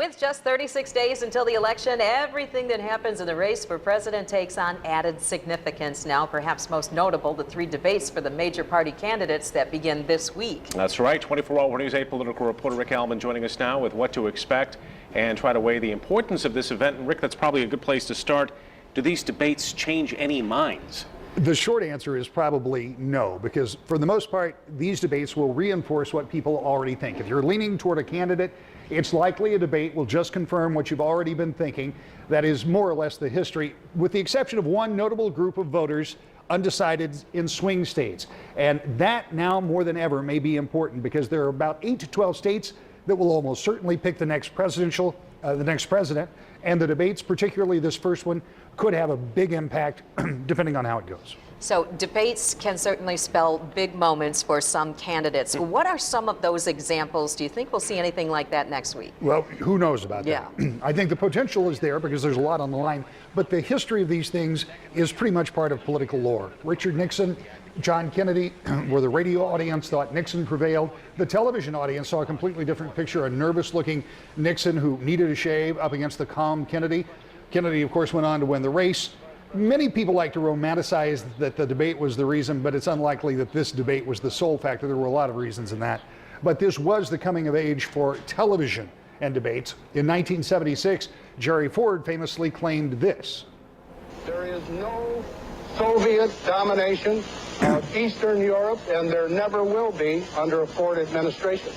With just 36 days until the election, everything that happens in the race for president takes on added significance. Now, perhaps most notable, the 3 debates for the major party candidates that begin this week. That's right. 24-hour News 8 political reporter Rick Albin joining us now with what to expect and try to weigh the importance of this event. And Rick, that's probably a good place to start. Do these debates change any minds? The short answer is probably no, because for the most part, these debates will reinforce what people already think. If you're leaning toward a candidate, it's likely a debate will just confirm what you've already been thinking. That is more or less the history, with the exception of one notable group of voters undecided in swing states. And that now more than ever may be important, because there are about 8 to 12 states that will almost certainly pick the next president, and the debates, particularly this first one, could have a big impact depending on how it goes. So debates can certainly spell big moments for some candidates. What are some of those examples? Do you think we'll see anything like that next week? Well, who knows about that? I think the potential is there because there's a lot on the line, but the history of these things is pretty much part of political lore. Richard Nixon, John Kennedy, where the radio audience thought Nixon prevailed. The television audience saw a completely different picture, a nervous-looking Nixon who needed a shave up against the calm Kennedy. Kennedy, of course, went on to win the race. Many people like to romanticize that the debate was the reason, but it's unlikely that this debate was the sole factor. There were a lot of reasons in that. But this was the coming of age for television and debates. In 1976, Jerry Ford famously claimed this: "There is no Soviet domination of Eastern Europe, and there never will be under a Ford administration."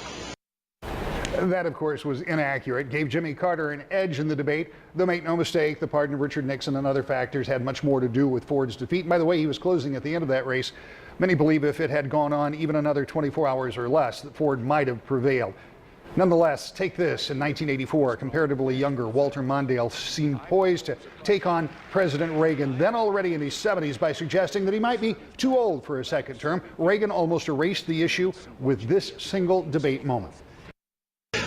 That, of course, was inaccurate, gave Jimmy Carter an edge in the debate, though make no mistake, the pardon of Richard Nixon and other factors had much more to do with Ford's defeat. And by the way, he was closing at the end of that race. Many believe if it had gone on even another 24 hours or less, that Ford might have prevailed. Nonetheless, take this. In 1984, a comparatively younger Walter Mondale seemed poised to take on President Reagan, then already in his 70s, by suggesting that he might be too old for a second term. Reagan almost erased the issue with this single debate moment.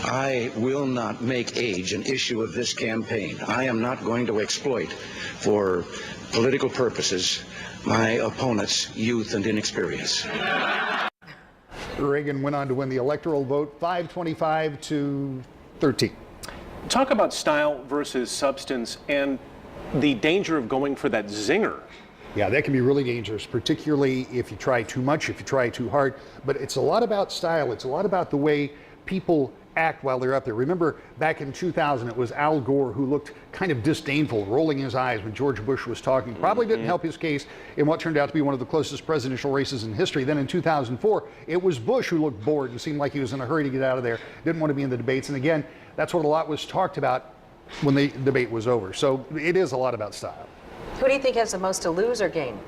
"I will not make age an issue of this campaign. I am not going to exploit for political purposes my opponent's youth and inexperience." Reagan went on to win the electoral vote 525 to 13. Talk about style versus substance and the danger of going for that zinger. Yeah, that can be really dangerous, particularly if you try too much, if you try too hard. But it's a lot about style. It's a lot about the way people act while they're up there. Remember back in 2000, it was Al Gore who looked kind of disdainful, rolling his eyes when George Bush was talking. Probably didn't help his case in what turned out to be one of the closest presidential races in history. Then in 2004, it was Bush who looked bored and seemed like he was in a hurry to get out of there, didn't want to be in the debates. And again, that's what a lot was talked about when the debate was over. So it is a lot about style. Who do you think has the most to lose or gain?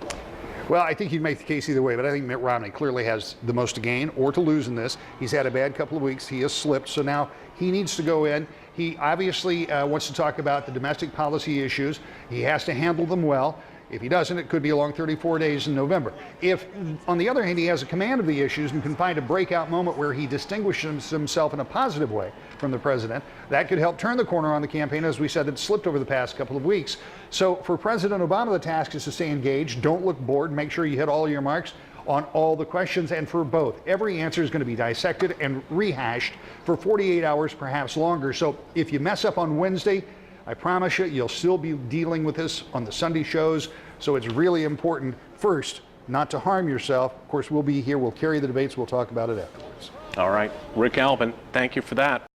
Well, I think you'd make the case either way, but I think Mitt Romney clearly has the most to gain or to lose in this. He's had a bad couple of weeks. He has slipped, so now he needs to go in. He obviously wants to talk about the domestic policy issues. He has to handle them well. If he doesn't, it could be a long 34 days in November. If, on the other hand, he has a command of the issues and can find a breakout moment where he distinguishes himself in a positive way from the president, that could help turn the corner on the campaign, as we said, that slipped over the past couple of weeks. So for President Obama, the task is to stay engaged, don't look bored, make sure you hit all your marks on all the questions, and for both. Every answer is going to be dissected and rehashed for 48 hours, perhaps longer. So if you mess up on Wednesday, I promise you, you'll still be dealing with this on the Sunday shows. So it's really important, first, not to harm yourself. Of course, we'll be here. We'll carry the debates. We'll talk about it afterwards. All right. Rick Albin, thank you for that.